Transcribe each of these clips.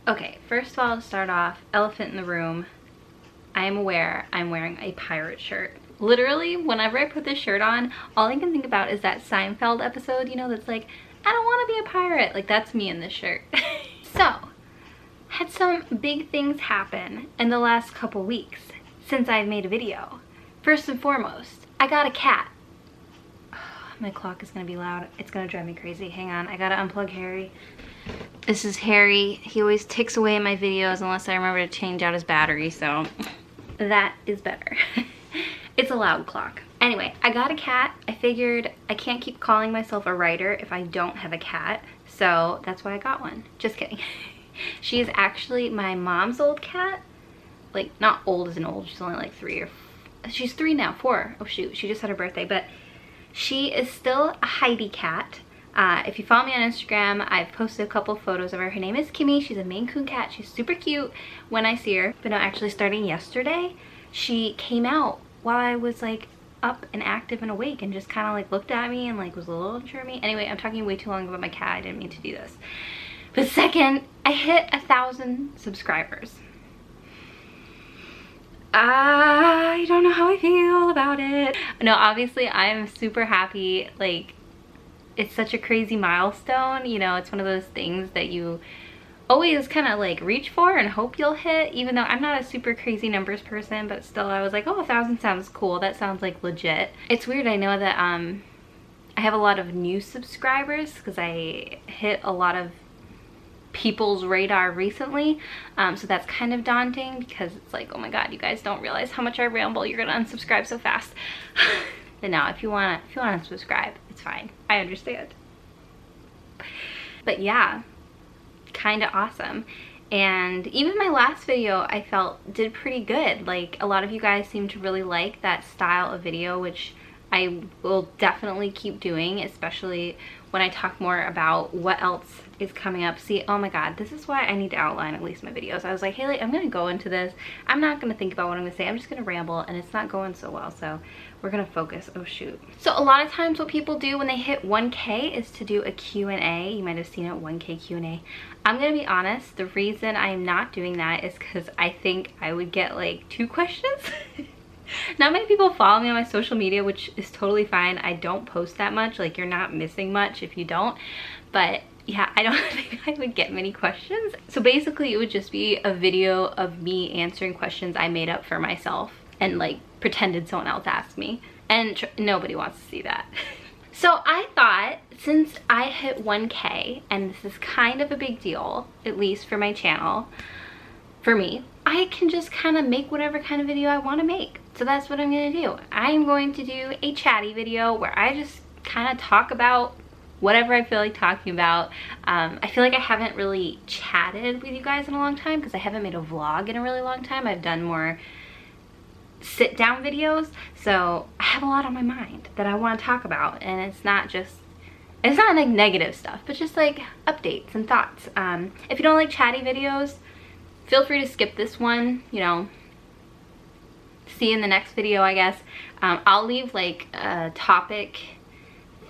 Okay, first of all, to start off, elephant in the room. I am aware I'm wearing a pirate shirt. Literally, whenever I put this shirt on, all I can think about is that Seinfeld episode, you know, that's like, I don't want to be a pirate. Like, that's me in this shirt. So, had some big things happen in the last couple weeks since I've made a video. First and foremost, I got a cat. My clock is gonna be loud. It's gonna drive me crazy. Hang on, I gotta unplug Harry. This is Harry. He always ticks away in my videos unless I remember to change out his battery, so that is better. It's a loud clock. Anyway, I got a cat. I figured I can't keep calling myself a writer if I don't have a cat, so that's why I got one. Just kidding. She is actually my mom's old cat. Like, not old as in old, she's only like 3 or she's 3 now, 4. Oh shoot, she just had her birthday, but she is still a Heidi cat. If you follow me on Instagram, I've posted a couple photos of her. Her name is Kimmy. She's a Maine Coon cat. She's super cute when I see her. But no, actually starting yesterday, she came out while I was like up and active and awake and just kind of like looked at me and like was a little unsure of me. Anyway, I'm talking way too long about my cat. I didn't mean to do this. But second, I hit 1,000 subscribers. I don't know how I feel about it. No, obviously I'm super happy. Like, it's such a crazy milestone, you know. It's one of those things that you always kind of like reach for and hope you'll hit, even though I'm not a super crazy numbers person, but still I was like, oh, 1,000 sounds cool. That sounds like legit. It's weird. I know that I have a lot of new subscribers because I hit a lot of people's radar recently, so that's kind of daunting because it's like, oh my god, you guys don't realize how much I ramble. You're gonna unsubscribe so fast. But no, if you wanna unsubscribe, it's fine. I understand. But yeah, kind of awesome. And even my last video I felt did pretty good. Like, a lot of you guys seem to really like that style of video, which I will definitely keep doing, especially when I talk more about what else is coming up. See, oh my god, this is why I need to outline at least my videos. I was like, Haley, I'm gonna go into this. I'm not gonna think about what I'm gonna say. I'm just gonna ramble, and it's not going so well, so we're gonna focus. Oh shoot. So a lot of times what people do when they hit 1K is to do a Q&A. You might have seen it, 1K Q&A. I'm gonna be honest, the reason I'm not doing that is because I think I would get like 2 questions. Not many people follow me on my social media, which is totally fine. I don't post that much. Like, you're not missing much if you don't. But yeah, I don't think I would get many questions. So basically it would just be a video of me answering questions I made up for myself and like pretended someone else asked me. And nobody wants to see that. So I thought, since I hit 1K, and this is kind of a big deal, at least for my channel, for me, I can just kind of make whatever kind of video I want to make. So that's what I'm going to do. I'm going to do a chatty video where I just kind of talk about whatever I feel like talking about. I feel like I haven't really chatted with you guys in a long time because I haven't made a vlog in a really long time. I've done more sit down videos. So I have a lot on my mind that I want to talk about, and it's not like negative stuff, but just like updates and thoughts. If you don't like chatty videos, feel free to skip this one, you know. See you in the next video, I guess. I'll leave like a topic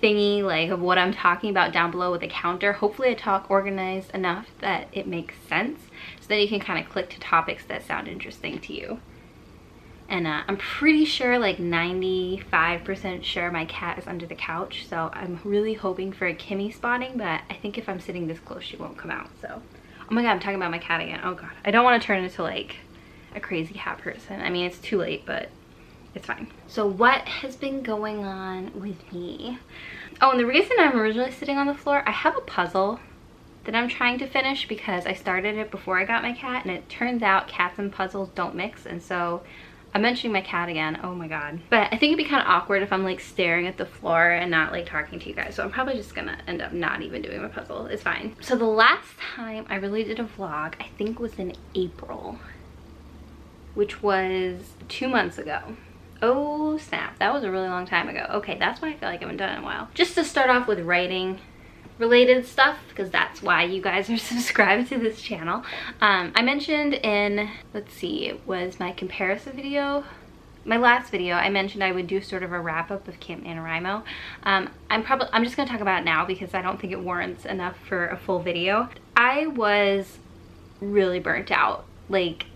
thingy like of what I'm talking about down below with a counter. Hopefully I talk organized enough that it makes sense so that you can kind of click to topics that sound interesting to you. And I'm pretty sure, like 95% sure, my cat is under the couch, so I'm really hoping for a Kimmy spotting, but I think if I'm sitting this close she won't come out. So, oh my god, I'm talking about my cat again. Oh god, I don't want to turn into like a crazy cat person. I mean, it's too late, but it's fine. So what has been going on with me? Oh, and the reason I'm originally sitting on the floor, I have a puzzle that I'm trying to finish because I started it before I got my cat, and it turns out cats and puzzles don't mix, and so I'm mentioning my cat again. Oh my god. But I think it'd be kind of awkward if I'm like staring at the floor and not like talking to you guys, so I'm probably just gonna end up not even doing my puzzle. It's fine. So the last time I really did a vlog, I think was in April, which was 2 months ago. Oh snap, that was a really long time ago. Okay, that's why I feel like I haven't done it in a while. Just to start off with writing related stuff, because that's why you guys are subscribed to this channel. I mentioned in, let's see, it was my comparison video, my last video, I mentioned I would do sort of a wrap-up of Camp NaNoWriMo. I'm just gonna talk about it now because I don't think it warrants enough for a full video. I was really burnt out. Like,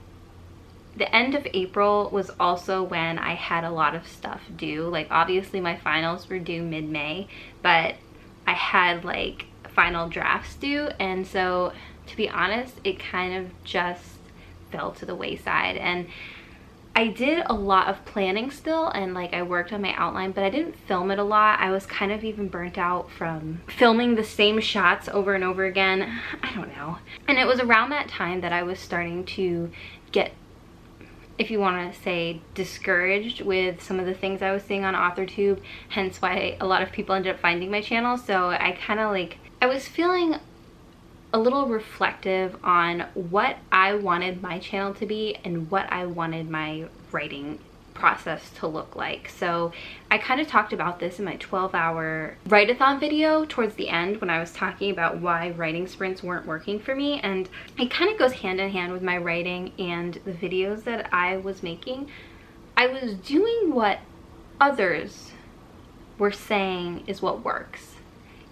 the end of April was also when I had a lot of stuff due. Like, obviously my finals were due mid-May, but I had like final drafts due, and so to be honest, it kind of just fell to the wayside. And I did a lot of planning still, and like I worked on my outline, but I didn't film it a lot. I was kind of even burnt out from filming the same shots over and over again. I don't know. And it was around that time that I was starting to get, if you want to say, discouraged with some of the things I was seeing on AuthorTube, hence why a lot of people ended up finding my channel. So I kind of like, I was feeling a little reflective on what I wanted my channel to be and what I wanted my writing process to look like. So I kind of talked about this in my 12-hour write-a-thon video towards the end when I was talking about why writing sprints weren't working for me, and it kind of goes hand in hand with my writing and the videos that I was making. I was doing what others were saying is what works.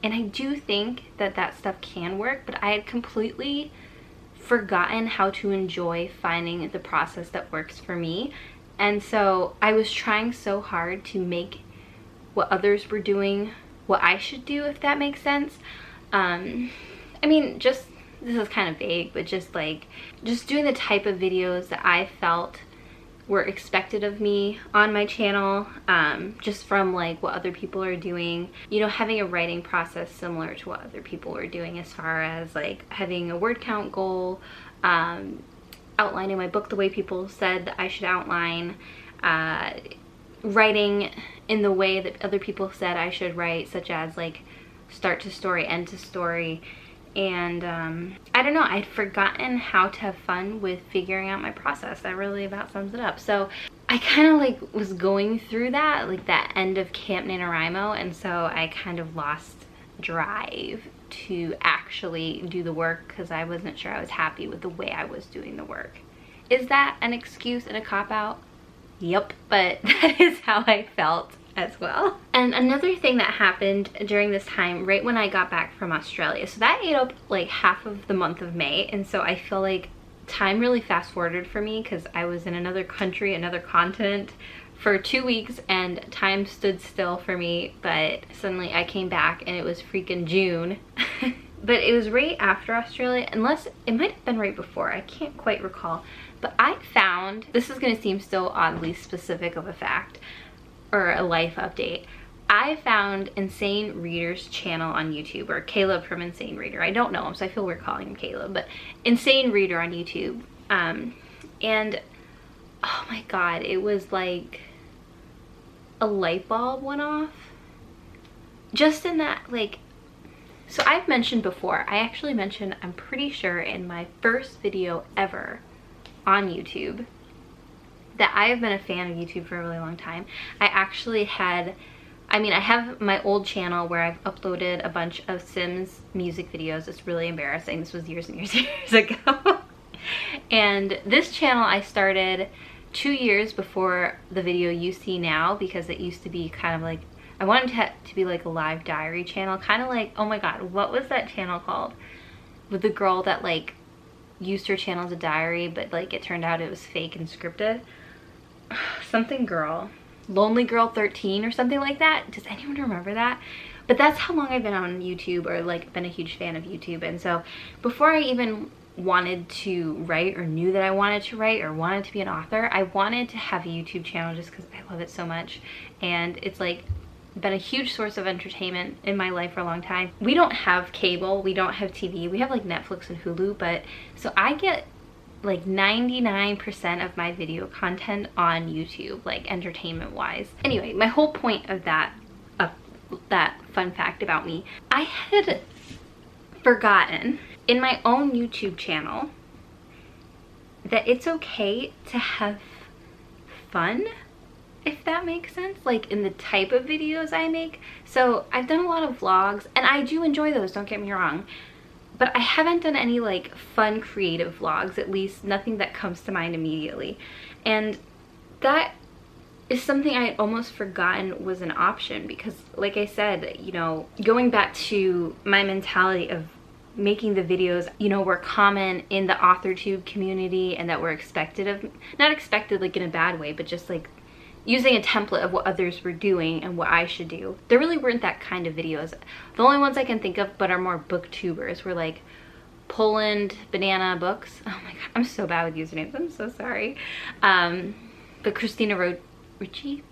And I do think that that stuff can work, but I had completely forgotten how to enjoy finding the process that works for me. And so I was trying so hard to make what others were doing what I should do, if that makes sense. I mean, just, this is kind of vague, but just doing the type of videos that I felt were expected of me on my channel, just from like what other people are doing, you know, having a writing process similar to what other people are doing, as far as like having a word count goal, outlining my book the way people said that I should outline, writing in the way that other people said I should write, such as like start to story, end to story. And I don't know, I'd forgotten how to have fun with figuring out my process. That really about sums it up. So I kind of like was going through that, like that end of Camp NaNoWriMo, and so I kind of lost drive to actually do the work because I wasn't sure I was happy with the way I was doing the work. Is that an excuse and a cop-out? Yep, but that is how I felt as well. And another thing that happened during this time, right when I got back from Australia, so that ate up like half of the month of May, and so I feel like time really fast forwarded for me because I was in another country, another continent for 2 weeks, and time stood still for me. But suddenly I came back and it was freaking June. But it was right after Australia, unless it might have been right before, I can't quite recall. But I found, this is going to seem so oddly specific of a fact or a life update, I found Insane Reader's channel on YouTube, or Caleb from Insane Reader. I don't know him, so I feel weird calling him Caleb, but Insane Reader on YouTube. And oh my god, it was like a light bulb went off. Just in that, like, so I've mentioned before, I actually mentioned, I'm pretty sure in my first video ever on YouTube, that I have been a fan of YouTube for a really long time. I actually had, I mean, I have my old channel where I've uploaded a bunch of Sims music videos. It's really embarrassing. This was years and years and years ago. And this channel I started 2 years before the video you see now, because it used to be kind of like, I wanted to be like a live diary channel, kind of like, oh my god, what was that channel called? With the girl that like used her channel as a diary, but like it turned out it was fake and scripted. Something girl, Lonely Girl 13 or something like that. Does anyone remember that? But that's how long I've been on YouTube, or like been a huge fan of YouTube. And so before I even wanted to write, or knew that I wanted to write, or wanted to be an author, I wanted to have a YouTube channel just because I love it so much. And it's like been a huge source of entertainment in my life for a long time. We don't have cable, we don't have TV, we have like Netflix and Hulu, but so I get like 99% of my video content on YouTube, like entertainment wise. Anyway, my whole point of that fun fact about me, I had forgotten in my own YouTube channel that it's okay to have fun, if that makes sense, like in the type of videos I make. So I've done a lot of vlogs, and I do enjoy those, don't get me wrong, but I haven't done any like fun creative vlogs, at least nothing that comes to mind immediately. And that is something I had almost forgotten was an option, because like I said, you know, going back to my mentality of making the videos, you know, were common in the AuthorTube community and that were expected of, not expected like in a bad way, but just like using a template of what others were doing and what I should do. There really weren't that kind of videos. The only ones I can think of but are more booktubers were like Poland Banana Books. Oh my god, I'm so bad with usernames, I'm so sorry. But Christina Ricci?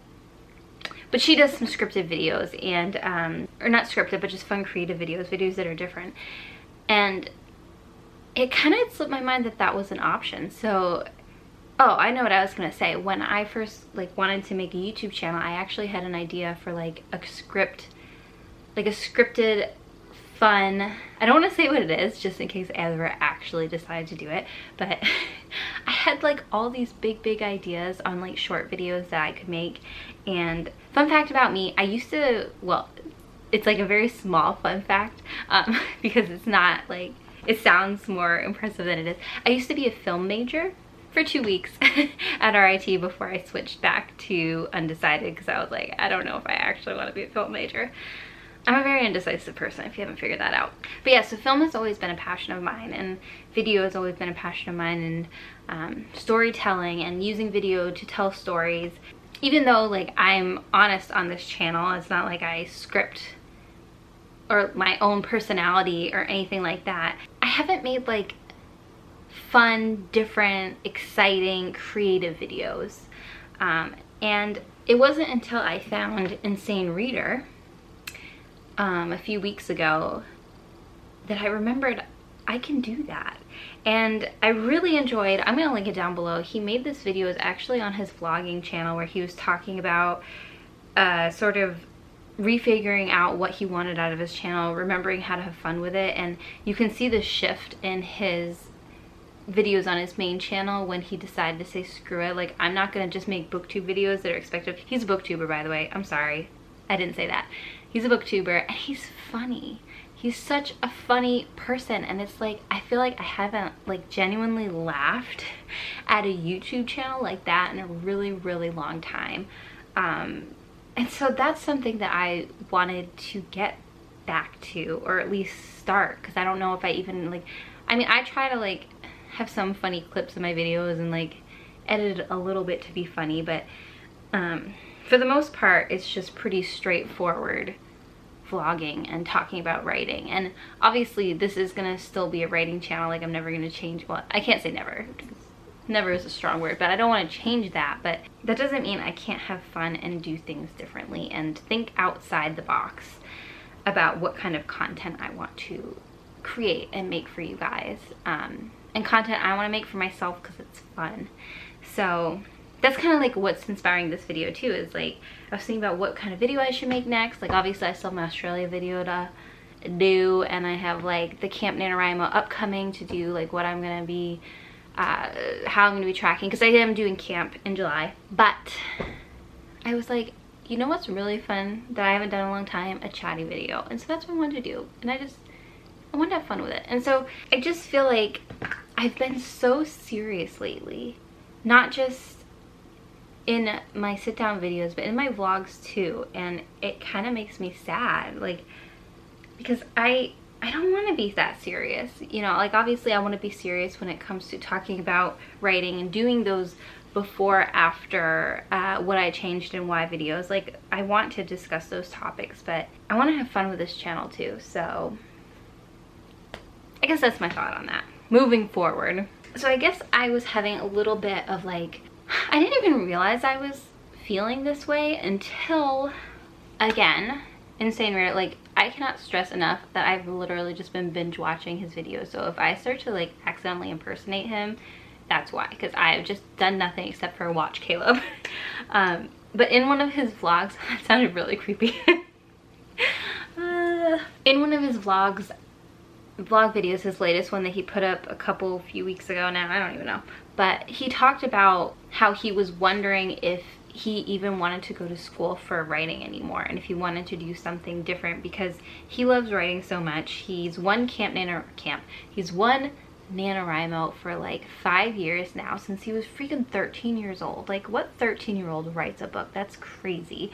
But she does some scripted videos and, or not scripted, but just fun creative videos that are different. And it kind of slipped my mind that that was an option. So, oh, I know what I was gonna say. When I first like wanted to make a YouTube channel, I actually had an idea for like a script, like a scripted fun, I don't want to say what it is just in case I ever actually decide to do it, but I had like all these big ideas on like short videos that I could make. And fun fact about me, I used to, well, it's like a very small fun fact, because it's not like, it sounds more impressive than it is. I used to be a film major for 2 weeks at RIT before I switched back to undecided, because I was like, I don't know if I actually want to be a film major. I'm a very indecisive person, if you haven't figured that out. But yeah, so film has always been a passion of mine, and video has always been a passion of mine, and storytelling and using video to tell stories. Even though like I'm honest on this channel, it's not like I script or my own personality or anything like that. I haven't made like fun, different, exciting, creative videos. And it wasn't until I found Insane Reader a few weeks ago that I remembered I can do that. And I really enjoyed, I'm gonna link it down below, he made this video, is actually on his vlogging channel, where he was talking about sort of refiguring out what he wanted out of his channel, remembering how to have fun with it. And you can see the shift in his videos on his main channel when he decided to say screw it, like I'm not gonna just make booktube videos that are expected. He's a booktuber, by the way, I'm sorry, I didn't say that. He's a booktuber and he's funny. He's such a funny person, and it's like, I feel like I haven't like genuinely laughed at a YouTube channel like that in a really long time. And so that's something that I wanted to get back to, or at least start, because I don't know if I even like, I mean, I try to like have some funny clips in my videos and like edit a little bit to be funny, but for the most part it's just pretty straightforward vlogging and talking about writing. And obviously this is gonna still be a writing channel, like I'm never gonna change, well, I can't say never, never is a strong word, but I don't want to change that. But that doesn't mean I can't have fun and do things differently and think outside the box about what kind of content I want to create and make for you guys, and content I want to make for myself because it's fun. So that's kind of like what's inspiring this video too, is like I was thinking about what kind of video I should make next. Like obviously I still have my Australia video to do, and I have like the Camp NaNoWriMo upcoming to do, like what I'm gonna be how I'm gonna be tracking, because I am doing camp in July. But I was like, you know what's really fun that I haven't done in a long time? A chatty video. And so that's what I wanted to do, and I want to have fun with it. And so I just feel like I've been so serious lately, not just in my sit down videos but in my vlogs too, and it kind of makes me sad, like, because I don't want to be that serious, you know. Like obviously I want to be serious when it comes to talking about writing and doing those before after what I changed and why videos. Like I want to discuss those topics, but I want to have fun with this channel too. So I guess that's my thought on that moving forward. So I guess I was having a little bit of like, I didn't even realize I was feeling this way until, again, Insane Reader. Like I cannot stress enough that I've literally just been binge watching his videos. So if I start to like accidentally impersonate him, that's why, because I've just done nothing except for watch Caleb. But in one of his vlogs, that sounded really creepy. In one of his vlog videos, his latest one that he put up a few weeks ago now, I don't even know, but he talked about how he was wondering if he even wanted to go to school for writing anymore, and if he wanted to do something different, because he loves writing so much. He's won he's won NaNoWriMo for like 5 years now, since he was freaking 13 years old. Like what 13-year-old writes a book? That's crazy.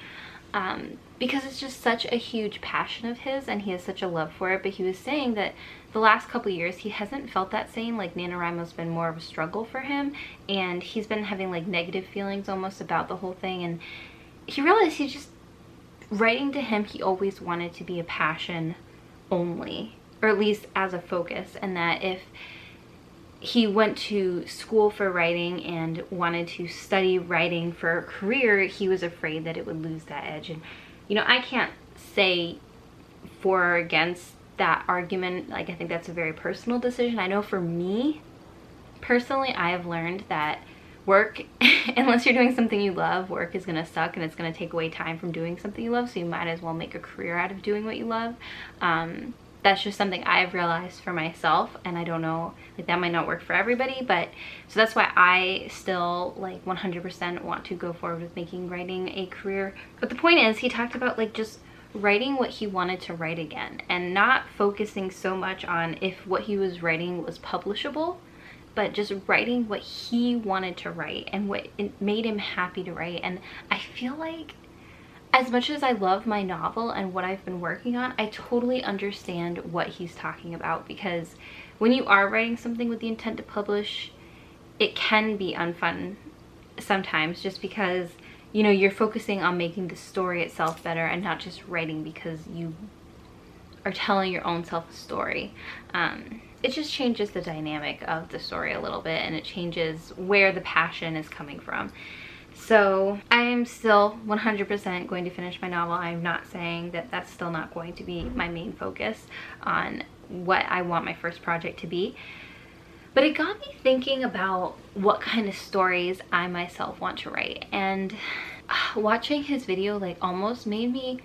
because it's just such a huge passion of his and he has such a love for it. But he was saying that the last couple years he hasn't felt that same. Like NaNoWriMo's been more of a struggle for him, and he's been having like negative feelings almost about the whole thing. And he realized he just, writing to him, he always wanted to be a passion only, or at least as a focus, and that if he went to school for writing and wanted to study writing for a career, he was afraid that it would lose that edge. And you know, I can't say for or against that argument. Like, I think that's a very personal decision. I know for me personally, I have learned that work, unless you're doing something you love, work is gonna suck and it's gonna take away time from doing something you love, so you might as well make a career out of doing what you love. That's just something I've realized for myself, and I don't know, like, that might not work for everybody, but so that's why I still like 100% want to go forward with making writing a career. But the point is, he talked about like just writing what he wanted to write again, and not focusing so much on if what he was writing was publishable, but just writing what he wanted to write and what it made him happy to write. And I feel like, as much as I love my novel and what I've been working on, I totally understand what he's talking about, because when you are writing something with the intent to publish, it can be unfun sometimes, just because, you know, you're focusing on making the story itself better and not just writing because you are telling your own self a story. It just changes the dynamic of the story a little bit, and it changes where the passion is coming from. So I am still 100% going to finish my novel. I'm not saying that that's still not going to be my main focus on what I want my first project to be. But it got me thinking about what kind of stories I myself want to write. And watching his video like almost made me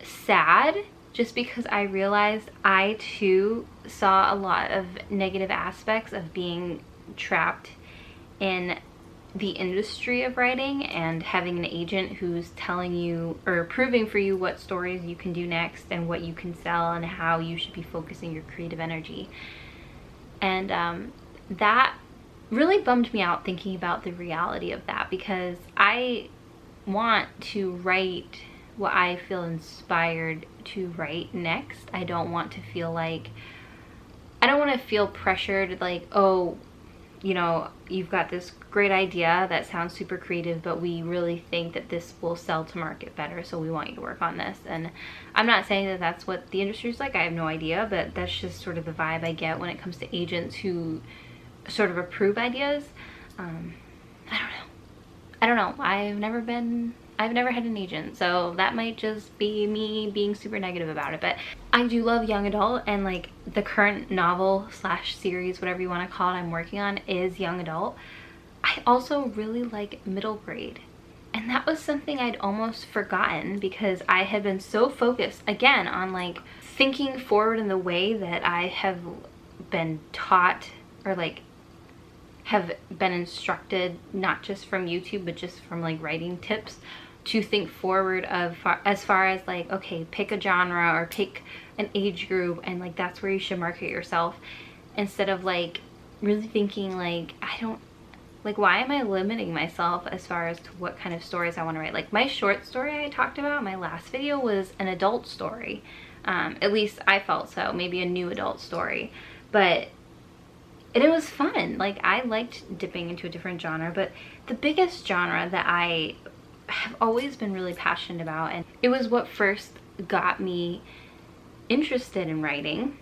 sad, just because I realized I too saw a lot of negative aspects of being trapped in the industry of writing and having an agent who's telling you or approving for you what stories you can do next and what you can sell and how you should be focusing your creative energy. And that really bummed me out, thinking about the reality of that, because I want to write what I feel inspired to write next. I don't want to feel like, I don't want to feel pressured like, oh, you know, you've got this great idea that sounds super creative, but we really think that this will sell to market better, so we want you to work on this. And I'm not saying that that's what the industry's like, I have no idea, but that's just sort of the vibe I get when it comes to agents who sort of approve ideas. I don't know. I've never had an agent, so that might just be me being super negative about it. But I do love young adult, and like the current novel slash series, whatever you want to call it, I'm working on is young adult. I also really like middle grade, and that was something I'd almost forgotten, because I had been so focused again on like thinking forward in the way that I have been taught, or like have been instructed, not just from YouTube but just from like writing tips, to think forward of as far as like, okay, pick a genre or pick an age group, and like that's where you should market yourself, instead of like really thinking like, why am I limiting myself as far as to what kind of stories I want to write? Like my short story I talked about in my last video was an adult story. At least I felt so, maybe a new adult story, and it was fun. Like I liked dipping into a different genre, but the biggest genre that I have always been really passionate about, and it was what first got me interested in writing,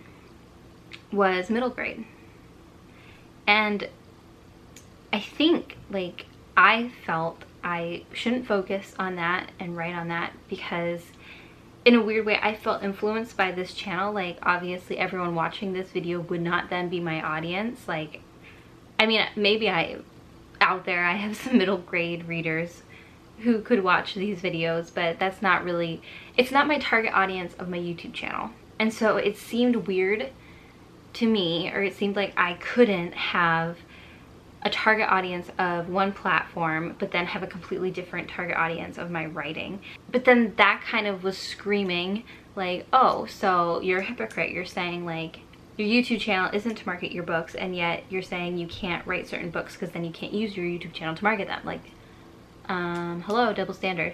was middle grade. And I think like I felt I shouldn't focus on that and write on that, because in a weird way I felt influenced by this channel. Like obviously everyone watching this video would not then be my audience. Like, I mean, maybe out there I have some middle grade readers who could watch these videos, but that's not really, it's not my target audience of my YouTube channel. And so it seemed weird to me, or it seemed like I couldn't have a target audience of one platform but then have a completely different target audience of my writing. But then that kind of was screaming like, oh, so you're a hypocrite. You're saying like your YouTube channel isn't to market your books, and yet you're saying you can't write certain books because then you can't use your YouTube channel to market them. Like, hello, double standard.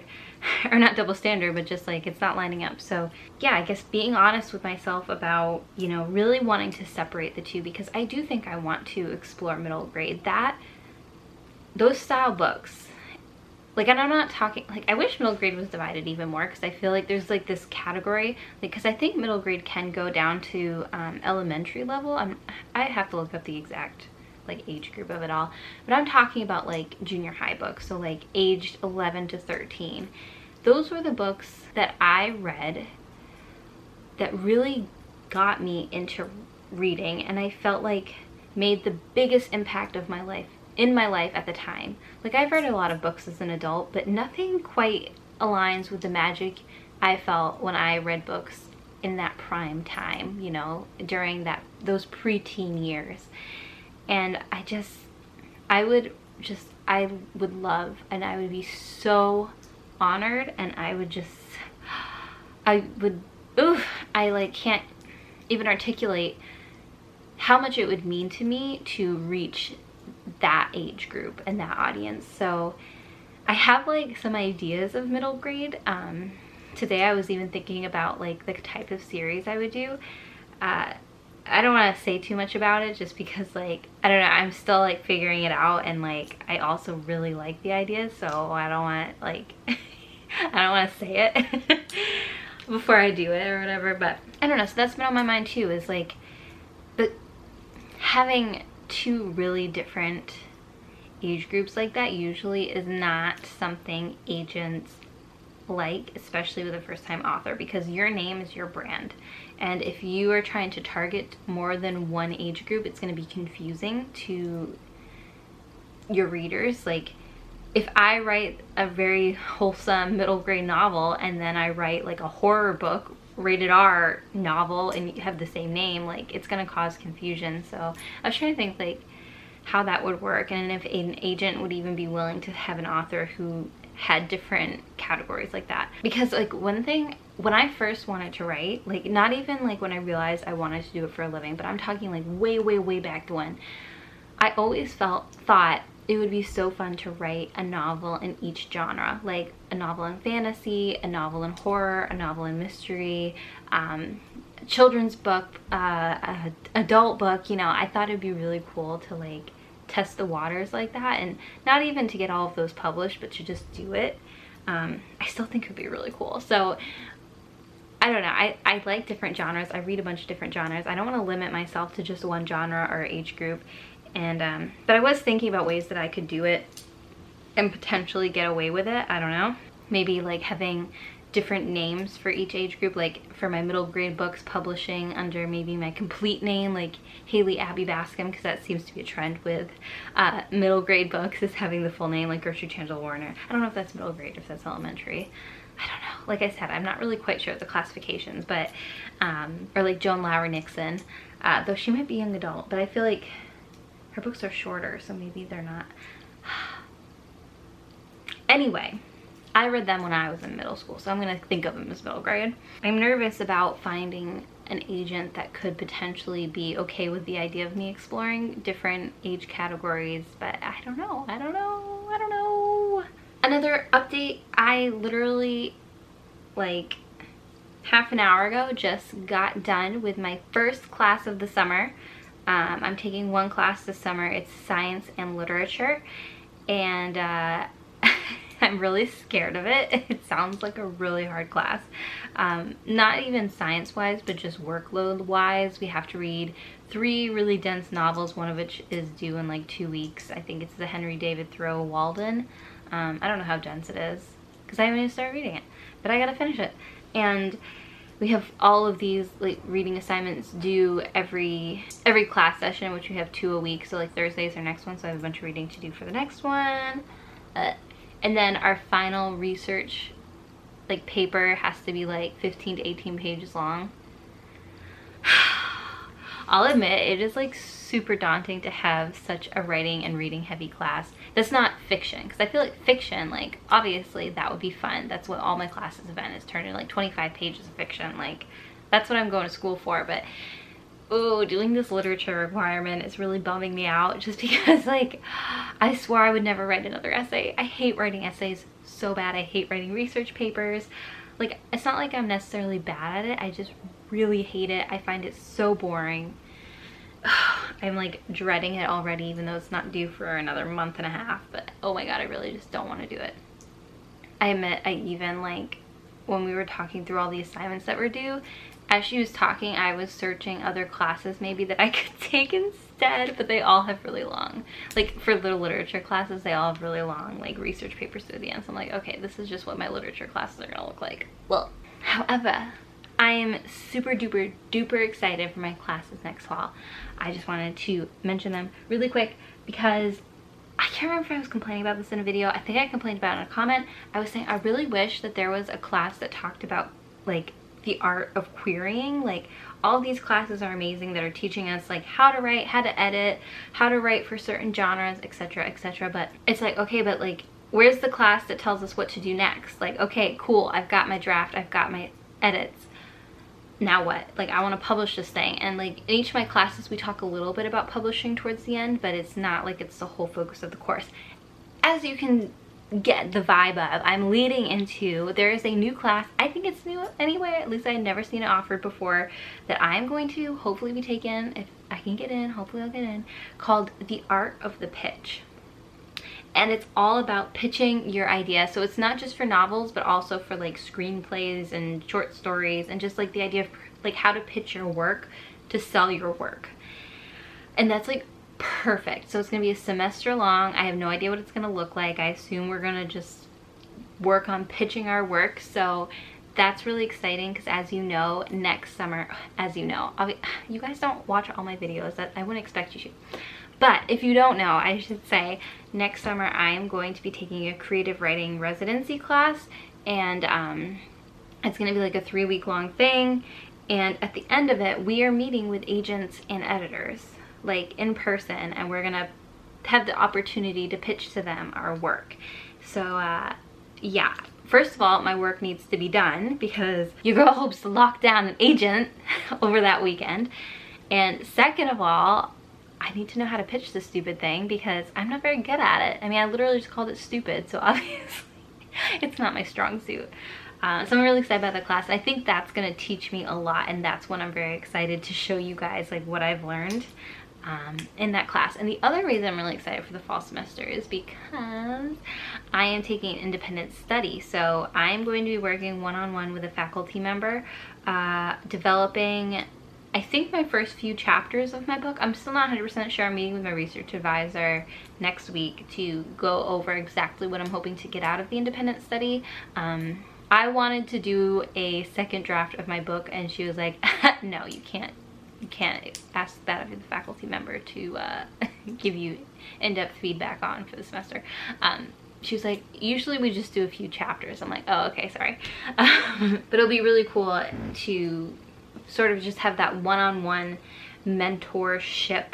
Or not double standard, but just like it's not lining up. So yeah, I guess being honest with myself about, you know, really wanting to separate the two, because I do think I want to explore middle grade. Those style books, like, and I'm not talking, like, I wish middle grade was divided even more, because I feel like there's like this category, like, because I think middle grade can go down to elementary level. I have to look up the exact like age group of it all, but I'm talking about like junior high books, so like aged 11 to 13. Those were the books that I read that really got me into reading, and I felt like made the biggest impact of my life at the time. Like, I've read a lot of books as an adult, but nothing quite aligns with the magic I felt when I read books in that prime time, you know, during those preteen years. And I would love, and I would be so honored, and I like can't even articulate how much it would mean to me to reach that age group and that audience. So I have like some ideas of middle grade. Today I was even thinking about like the type of series I would do. I don't want to say too much about it, just because, like, I don't know, I'm still like figuring it out, and like I also really like the ideas, so I don't want, like, I don't want to say it before I do it or whatever. But I don't know, so that's been on my mind too, is like, but having two really different age groups like that usually is not something agents like, especially with a first-time author, because your name is your brand, and if you are trying to target more than one age group, it's going to be confusing to your readers. Like, if I write a very wholesome middle grade novel and then I write like a horror book, rated R novel, and you have the same name, like, it's going to cause confusion. So I was trying to think like how that would work, and if an agent would even be willing to have an author who had different categories like that. Because like, one thing, when I first wanted to write, like, not even like when I realized I wanted to do it for a living, but I'm talking like way back when, I always thought it would be so fun to write a novel in each genre, like a novel in fantasy, a novel in horror, a novel in mystery, children's book, adult book, you know. I thought it'd be really cool to like test the waters like that, and not even to get all of those published, but to just do it. I still think it would be really cool. So I don't know, I like different genres. I read a bunch of different genres. I don't want to limit myself to just one genre or age group. And but I was thinking about ways that I could do it and potentially get away with it. I don't know, maybe like having different names for each age group, like for my middle grade books, publishing under maybe my complete name, like Haley Abby Bascom, because that seems to be a trend with middle grade books, is having the full name, like Gertrude Chandler Warner. I don't know if that's middle grade or if that's elementary. I don't know. Like I said, I'm not really quite sure of the classifications, but or like Joan Lowry Nixon, though she might be young adult, but I feel like her books are shorter, so maybe they're not. Anyway, I read them when I was in middle school, so I'm gonna think of them as middle grade. I'm nervous about finding an agent that could potentially be okay with the idea of me exploring different age categories, but I don't know. Another update, I literally, like, half an hour ago just got done with my first class of the summer. I'm taking one class this summer. It's science and literature, and I'm really scared of it. It sounds like a really hard class. Not even science-wise, but just workload-wise. We have to read 3 really dense novels, one of which is due in like 2 weeks. I think it's the Henry David Thoreau Walden. I don't know how dense it is because I haven't even started reading it, but I gotta finish it. And we have all of these like reading assignments due every class session, which we have 2 a week. So like Thursday's our next one, so I have a bunch of reading to do for the next one. And then our final research like paper has to be like 15 to 18 pages long. I'll admit, it is like super daunting to have such a writing and reading heavy class that's not fiction, because I feel like fiction, like, obviously that would be fun. That's what all my classes have been, is turning like 25 pages of fiction. Like, that's what I'm going to school for. But oh, doing this literature requirement is really bumming me out, just because like I swore I would never write another essay. I hate writing essays so bad. I hate writing research papers. Like, it's not like I'm necessarily bad at it, I just really hate it. I find it so boring. I'm like dreading it already, even though it's not due for another month and a half, but oh my god, I really just don't want to do it. I admit, I even like, when we were talking through all the assignments that were due, as she was talking, I was searching other classes maybe that I could take instead, but they all have really long, like for the literature classes, they all have really long like research papers to the end. So I'm like, okay, this is just what my literature classes are gonna look like. Well, however, I am super duper duper excited for my classes next fall. I just wanted to mention them really quick because I can't remember if I was complaining about this in a video. I think I complained about it in a comment. I was saying I really wish that there was a class that talked about like the art of querying. Like, all of these classes are amazing that are teaching us like how to write, how to edit, how to write for certain genres, etc, etc. But it's like, okay, but like, where's the class that tells us what to do next? Like, okay, cool, I've got my draft, I've got my edits. Now what? Like, I want to publish this thing. And like in each of my classes we talk a little bit about publishing towards the end, but it's not like it's the whole focus of the course. As you can get the vibe of, I'm leading into, there is a new class, I think it's new anyway, at least I had never seen it offered before, that I'm going to hopefully be taken, if I can get in, hopefully I'll get in, called The Art of the Pitch. And it's all about pitching your idea. So it's not just for novels, but also for like screenplays and short stories, and just like the idea of like how to pitch your work to sell your work. And that's like perfect. So it's gonna be a semester long. I have no idea what it's gonna look like. I assume we're gonna just work on pitching our work. So that's really exciting, because as you know, next summer, as you know, you guys don't watch all my videos, that I wouldn't expect you to. But if you don't know, I should say, next summer I am going to be taking a creative writing residency class, and it's going to be like a 3-week long thing, and at the end of it we are meeting with agents and editors like in person, and we're going to have the opportunity to pitch to them our work. So yeah, first of all, my work needs to be done because your girl hopes to lock down an agent over that weekend, and second of all, I need to know how to pitch this stupid thing because I'm not very good at it. I mean, I literally just called it stupid, so obviously it's not my strong suit. So I'm really excited about the class. I think that's going to teach me a lot, and that's when I'm very excited to show you guys like what I've learned in that class. And the other reason I'm really excited for the fall semester is because I am taking independent study. So I'm going to be working one-on-one with a faculty member, developing, I think, my first few chapters of my book. I'm still not 100% sure. I'm meeting with my research advisor next week to go over exactly what I'm hoping to get out of the independent study. I wanted to do a second draft of my book, and she was like, no, you can't ask that of the faculty member to give you in-depth feedback on for the semester. She was like, usually we just do a few chapters. I'm like, oh, okay, sorry. But it'll be really cool to sort of just have that one-on-one mentorship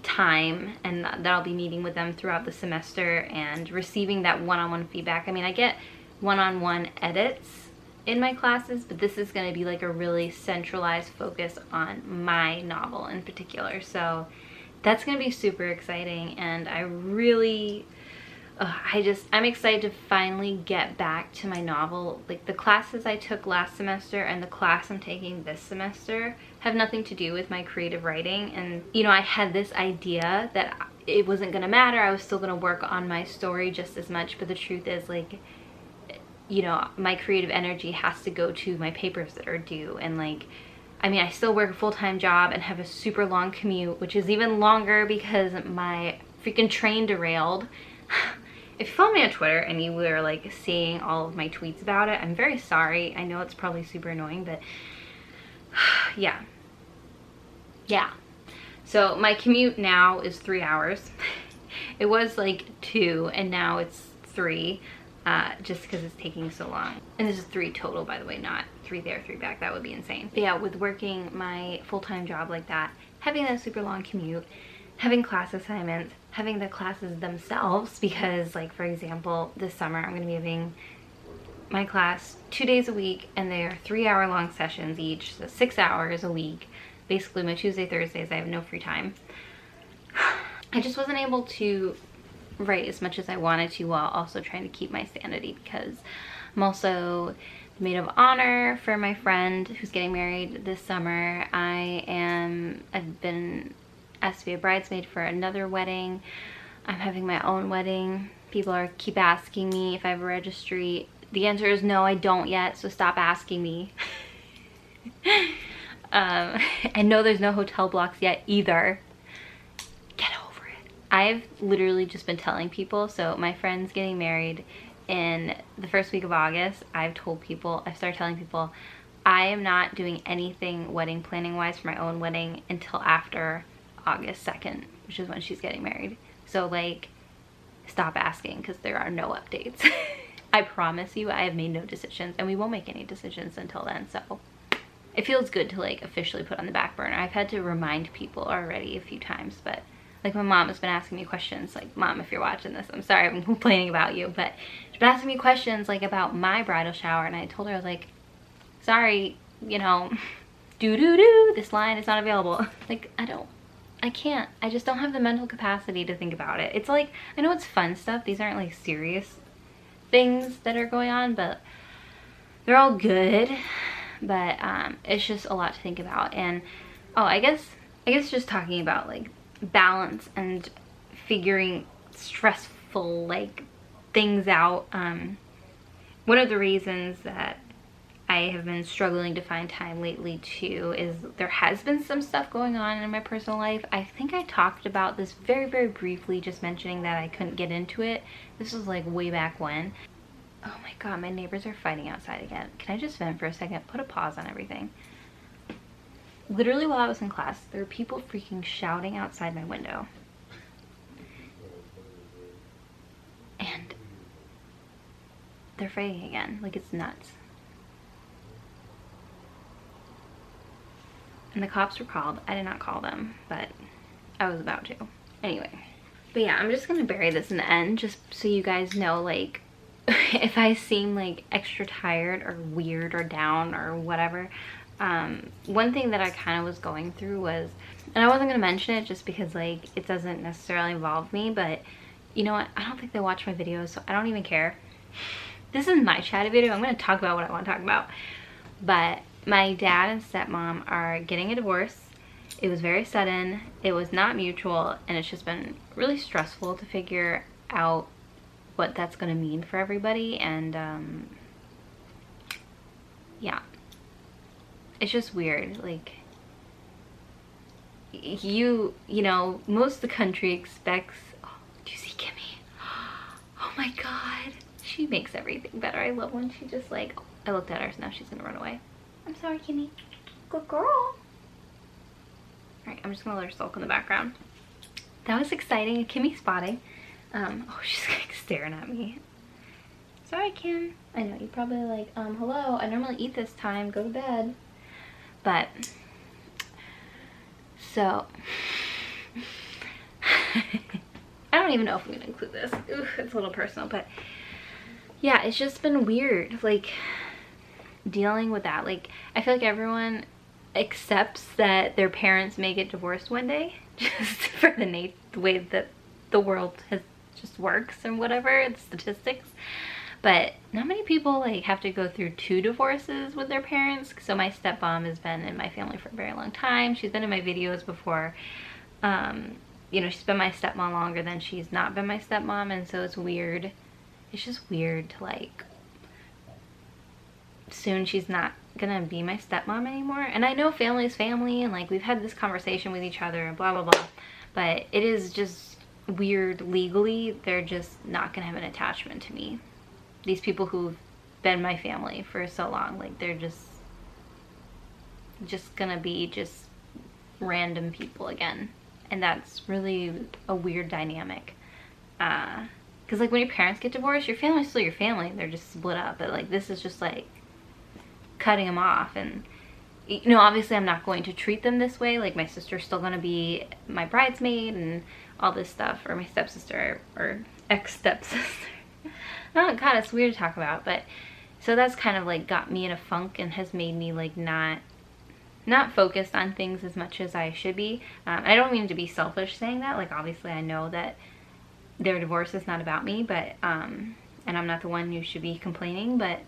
time, and that I'll be meeting with them throughout the semester and receiving that one-on-one feedback. I mean, I get one-on-one edits in my classes, but this is going to be like a really centralized focus on my novel in particular. So that's going to be super exciting, and I really I'm excited to finally get back to my novel. Like, the classes I took last semester and the class I'm taking this semester have nothing to do with my creative writing. And you know, I had this idea that it wasn't gonna matter, I was still gonna work on my story just as much, but the truth is, like, you know, my creative energy has to go to my papers that are due. And like, I mean, I still work a full-time job and have a super long commute, which is even longer because my freaking train derailed. If you follow me on Twitter and you were like seeing all of my tweets about it, I'm very sorry. I know it's probably super annoying, but yeah. So my commute now is 3 hours. It was like 2 and now it's 3, just because it's taking so long. And this is 3 total, by the way, not 3 there, 3 back. That would be insane. But yeah, with working my full-time job like that, having that super long commute, having class assignments, having the classes themselves, because like, for example, this summer I'm going to be having my class 2 days a week, and they are 3-hour long sessions each, so 6 hours a week. basically my Tuesday, Thursdays, I have no free time. I just wasn't able to write as much as I wanted to while also trying to keep my sanity, because I'm also the maid of honor for my friend who's getting married this summer. I've been asked to be a bridesmaid for another wedding. I'm having my own wedding. People keep asking me if I have a registry. The answer is no, I don't yet, so stop asking me. I know there's no hotel blocks yet either. Get over it. I've literally just been telling people, so my friend's getting married in the first week of August. I've started telling people I am not doing anything wedding planning wise for my own wedding until after August 2nd, which is when she's getting married. So like, stop asking, because there are no updates. I promise you I have made no decisions, and we won't make any decisions until then. So it feels good to like officially put on the back burner. I've had to remind people already a few times, but like my mom has been asking me questions, like, Mom, if you're watching this, I'm sorry I'm complaining about you, but she's been asking me questions like about my bridal shower, and I told her, I was like, sorry, you know, this line is not available. Like, I can't. I just don't have the mental capacity to think about it. It's like, I know it's fun stuff. These aren't like serious things that are going on, but they're all good. But it's just a lot to think about. And oh, I guess just talking about like balance and figuring stressful like things out. One of the reasons that I have been struggling to find time lately too is there has been some stuff going on in my personal life. I think I talked about this very, very briefly, just mentioning that I couldn't get into it. This was like way back when. Oh my god, my neighbors are fighting outside again. Can I just vent for a second? Put a pause on everything. Literally while I was in class, there were people freaking shouting outside my window. And they're fighting again. Like, it's nuts. And the cops were called. I did not call them, but I was about to. Anyway. But yeah, I'm just gonna bury this in the end, just so you guys know, like, if I seem like extra tired or weird or down or whatever. One thing that I kind of was going through was, and I wasn't gonna mention it just because like it doesn't necessarily involve me, but you know what? I don't think they watch my videos, so I don't even care. This is my chatty video. I'm gonna talk about what I want to talk about. But my dad and stepmom are getting a divorce. It was very sudden. It was not mutual, and it's just been really stressful to figure out what that's going to mean for everybody. And yeah, it's just weird. Like, you know, most of the country expects, oh, do you see Kimmy? Oh my god, she makes everything better. I love when she just like, oh, I looked at her, so now she's gonna run away. I'm sorry, Kimmy. Good girl. Alright, I'm just gonna let her sulk in the background. That was exciting. Kimmy spotting. Oh, she's like staring at me. Sorry, Kim. I know, you're probably like, hello, I normally eat this time, go to bed. But, so, I don't even know if I'm gonna include this. Ooh, it's a little personal, but yeah, it's just been weird, like, dealing with that. Like, I feel like everyone accepts that their parents may get divorced one day, just for the way that the world just works and whatever, it's statistics. But not many people like have to go through 2 divorces with their parents. So my stepmom has been in my family for a very long time. She's been in my videos before. You know, she's been my stepmom longer than she's not been my stepmom, and so it's weird. It's just weird to like, soon she's not gonna be my stepmom anymore. And I know family is family, and like we've had this conversation with each other and blah blah blah, but it is just weird legally. They're just not gonna have an attachment to me. These people who've been my family for so long, like they're just gonna be just random people again. And that's really a weird dynamic. Because like when your parents get divorced, your family's still your family. They're just split up. But like this is just like cutting them off. And you know, obviously I'm not going to treat them this way. Like my sister's still gonna be my bridesmaid and all this stuff. Or my stepsister or ex-stepsister. Oh god, it's weird to talk about. But so that's kind of like got me in a funk and has made me like not not focused on things as much as I should be. I don't mean to be selfish saying that. Like, obviously I know that their divorce is not about me, but and I'm not the one who should be complaining, but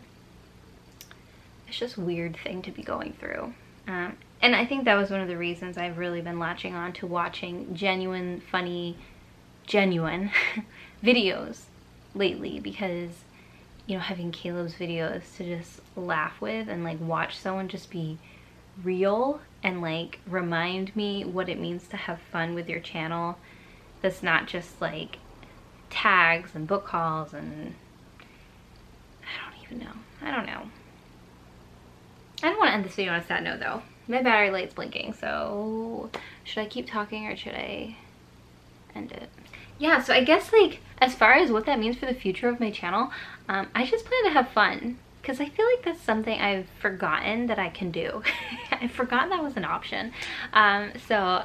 it's just a weird thing to be going through. And I think that was one of the reasons I've really been latching on to watching genuine, funny, genuine videos lately, because, you know, having Caleb's videos to just laugh with and like watch someone just be real and like remind me what it means to have fun with your channel, that's not just like tags and book hauls and I don't even know. I don't know. I don't want to end this video on a sad note though. My battery light's blinking, so should I keep talking or should I end it? Yeah, so I guess like as far as what that means for the future of my channel, I just plan to have fun, because I feel like that's something I've forgotten that I can do. I've forgotten that was an option. So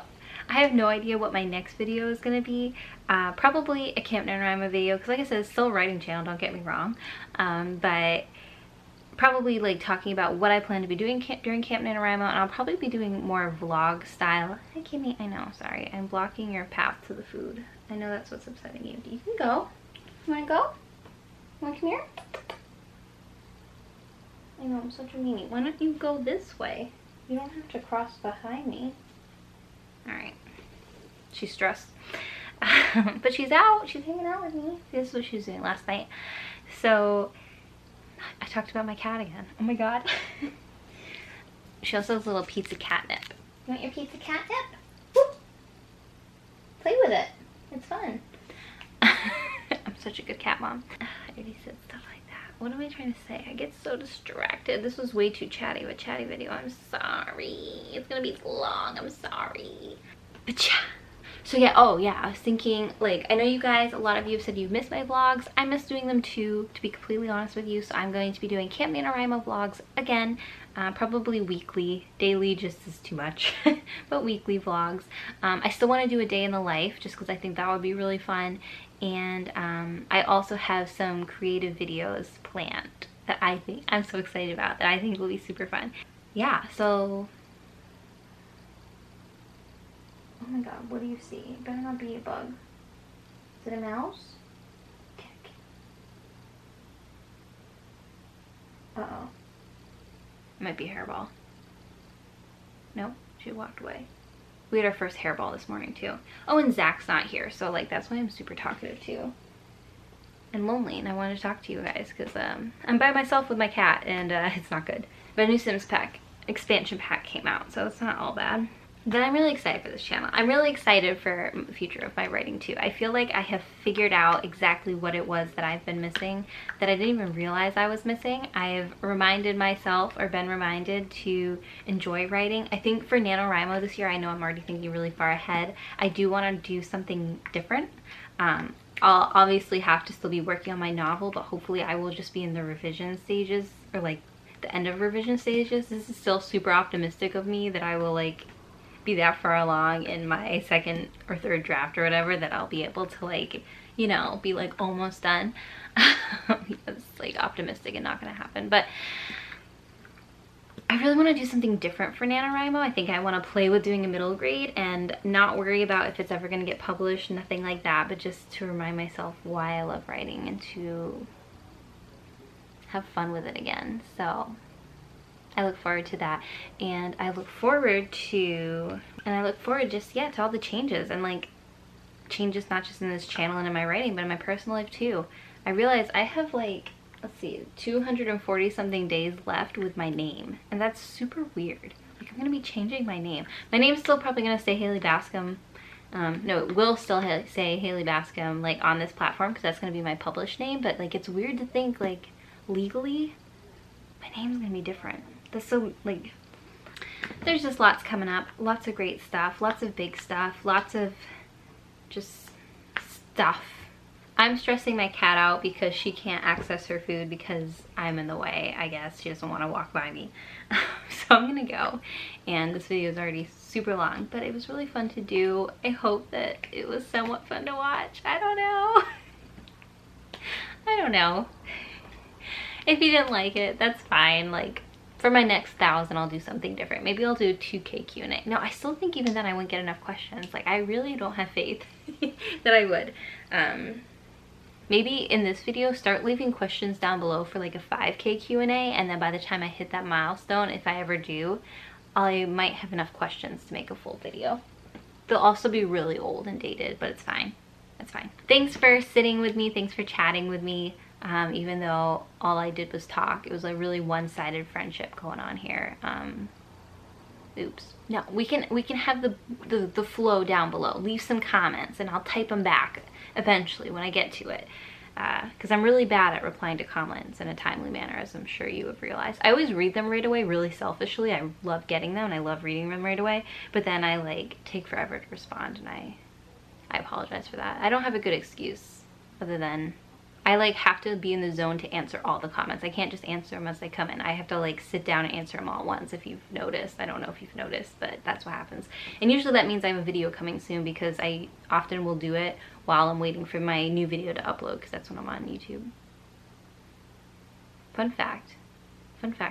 I have no idea what my next video is going to be. Probably a Camp NaNoWriMo video, because like I said, it's still a writing channel, don't get me wrong. But probably like talking about what I plan to be doing during Camp NaNoWriMo, and I'll probably be doing more vlog style. Hi Kimmy, I know, sorry, I'm blocking your path to the food. I know that's what's upsetting you. You can go. You wanna go? You wanna come here? I know, I'm such a meanie. Why don't you go this way? You don't have to cross behind me. Alright. She's stressed. But she's out. She's hanging out with me. This is what she was doing last night. So I talked about my cat again. Oh my god. She also has a little pizza catnip. You want your pizza catnip? Whoop. Play with it. It's fun. I'm such a good cat mom. I already said stuff like that. What am I trying to say? I get so distracted. This was way too chatty of a chatty video. I'm sorry. It's gonna be long. I'm sorry. So yeah, oh yeah, I was thinking, like, I know you guys, a lot of you have said you've missed my vlogs. I miss doing them too, to be completely honest with you. So I'm going to be doing Camp NaNoWriMo vlogs again, probably weekly. Daily just is too much, but weekly vlogs. I still want to do a day in the life, just because I think that would be really fun. And I also have some creative videos planned that I think I'm so excited about, that I think will be super fun. Yeah, so oh my god, what do you see? It better not be a bug. Is it a mouse? Uh-oh. It might be a hairball. Nope, she walked away. We had our first hairball this morning too. Oh, and Zach's not here, so like that's why I'm super talkative too. And lonely, and I wanted to talk to you guys because I'm by myself with my cat, and it's not good. But a new Sims pack, expansion pack came out, so it's not all bad. Then I'm really excited for this channel. I'm really excited for the future of my writing too. I feel like I have figured out exactly what it was that I've been missing, that I didn't even realize I was missing. I've reminded myself, or been reminded, to enjoy writing. I think for NaNoWriMo this year, I know I'm already thinking really far ahead, I do want to do something different. I'll obviously have to still be working on my novel, but hopefully I will just be in the revision stages, or like the end of revision stages. This is still super optimistic of me that I will like be that far along in my second or third draft or whatever, that I'll be able to like, you know, be like almost done. It's like optimistic and not gonna happen, but I really want to do something different for NaNoWriMo. I think I want to play with doing a middle grade and not worry about if it's ever going to get published, nothing like that, but just to remind myself why I love writing and to have fun with it again. So I look forward to that, and I look forward just, yeah, to all the changes, and like changes not just in this channel and in my writing, but in my personal life too. I realize I have like, let's see, 240 something days left with my name, and that's super weird. Like, I'm gonna be changing my name. My name's still probably gonna stay Haley Bascom. No, it will still say Haley Bascom like on this platform, because that's gonna be my published name, but like it's weird to think like legally my name's gonna be different. That's so like, there's just lots coming up, lots of great stuff, lots of big stuff, lots of just stuff. I'm stressing my cat out because she can't access her food because I'm in the way, I guess. She doesn't want to walk by me. So I'm gonna go, and this video is already super long, but it was really fun to do. I hope that it was somewhat fun to watch. I don't know. I don't know. If you didn't like it, that's fine. Like, For my next 1,000, I'll do something different. Maybe I'll do a 2K Q&A. No, I still think even then I wouldn't get enough questions. Like, I really don't have faith that I would. Maybe in this video, start leaving questions down below for like a 5K Q&A, and then by the time I hit that milestone, if I ever do, I might have enough questions to make a full video. They'll also be really old and dated, but it's fine. It's fine. Thanks for sitting with me. Thanks for chatting with me. Even though all I did was talk, it was a really one-sided friendship going on here. Oops. No, we can have the flow down below. Leave some comments and I'll type them back eventually when I get to it. Because I'm really bad at replying to comments in a timely manner, as I'm sure you have realized. I always read them right away, really selfishly. I love getting them and I love reading them right away. But then I like take forever to respond, and I apologize for that. I don't have a good excuse other than I like have to be in the zone to answer all the comments. I can't just answer them as they come in. I have to like sit down and answer them all at once, if you've noticed. I don't know if you've noticed, but that's what happens. And usually that means I have a video coming soon, because I often will do it while I'm waiting for my new video to upload, because that's when I'm on YouTube. Fun fact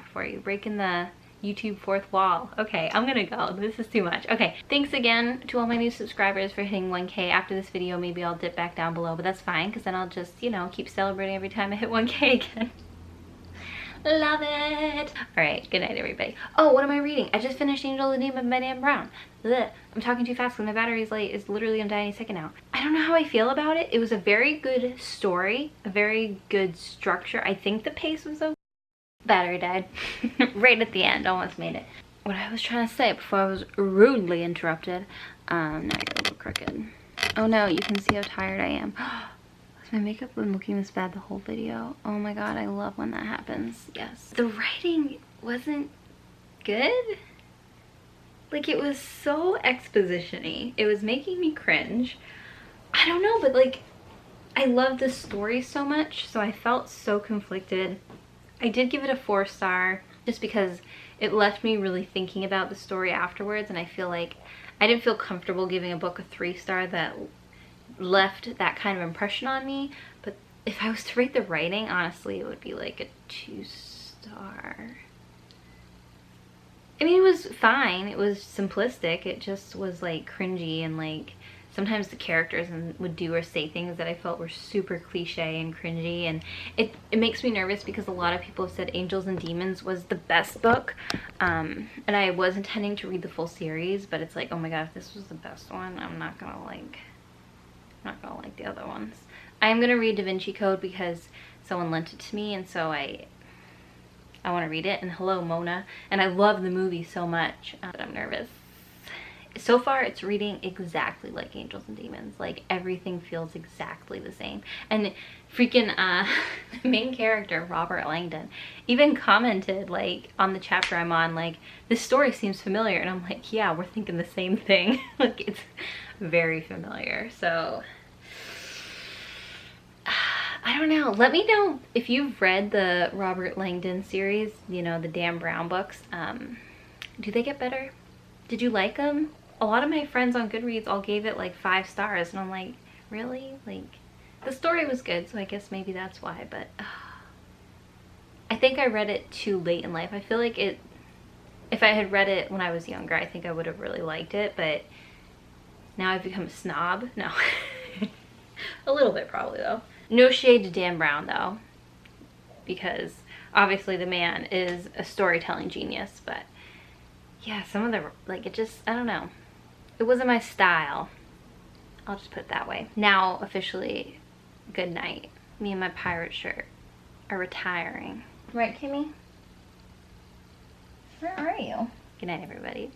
for you, breaking the YouTube fourth wall. Okay, I'm gonna go. This is too much. Okay, thanks again to all my new subscribers for hitting 1K. After this video, maybe I'll dip back down below, but that's fine, because then I'll just, you know, keep celebrating every time I hit 1K again. Love it. All right, good night, everybody. Oh, what am I reading? I just finished Angel of the Demon by Dan Brown. Ugh. I'm talking too fast because my battery's late. It's literally gonna die any second now. I don't know how I feel about it. It was a very good story, a very good structure. I think the pace was okay. Battery died right at the end. Almost made it. What I was trying to say before I was rudely interrupted. Now you're a little crooked. Oh no, you can see how tired I am. Has my makeup been looking this bad the whole video? Oh my god, I love when that happens. Yes. The writing wasn't good. Like, it was so exposition-y. It was making me cringe. I don't know, but like, I love this story so much, so I felt so conflicted. I did give it a 4-star just because it left me really thinking about the story afterwards, and I feel like I didn't feel comfortable giving a book a 3-star that left that kind of impression on me. But if I was to rate the writing, honestly, it would be like a 2-star. I mean, it was fine. It was simplistic. It just was like cringy, and like sometimes the characters would do or say things that I felt were super cliche and cringy, and it makes me nervous because a lot of people have said Angels and Demons was the best book, and I was intending to read the full series, but it's like, oh my god, if this was the best one, I'm not gonna like the other ones. I'm gonna read Da Vinci Code because someone lent it to me, and so I want to read it. And hello, Mona. And I love the movie so much, but I'm nervous. So far, it's reading exactly like Angels and Demons. Like, everything feels exactly the same. And freaking the main character, Robert Langdon, even commented like on the chapter I'm on, like, this story seems familiar. And I'm like, yeah, we're thinking the same thing. Like, it's very familiar. So I don't know. Let me know if you've read the Robert Langdon series, you know, the Dan Brown books. Do they get better? Did you like them? A lot of my friends on Goodreads all gave it like 5 stars, and I'm like, really? Like, the story was good, so I guess maybe that's why, but I think I read it too late in life. I feel like if I had read it when I was younger, I think I would have really liked it, but now I've become a snob. No. A little bit probably, though. No shade to Dan Brown, though, because obviously the man is a storytelling genius, but yeah, some of the, like, it just, I don't know. It wasn't my style. I'll just put it that way. Now, officially, good night. Me and my pirate shirt are retiring. Right, Kimmy? Where are you? Good night, everybody.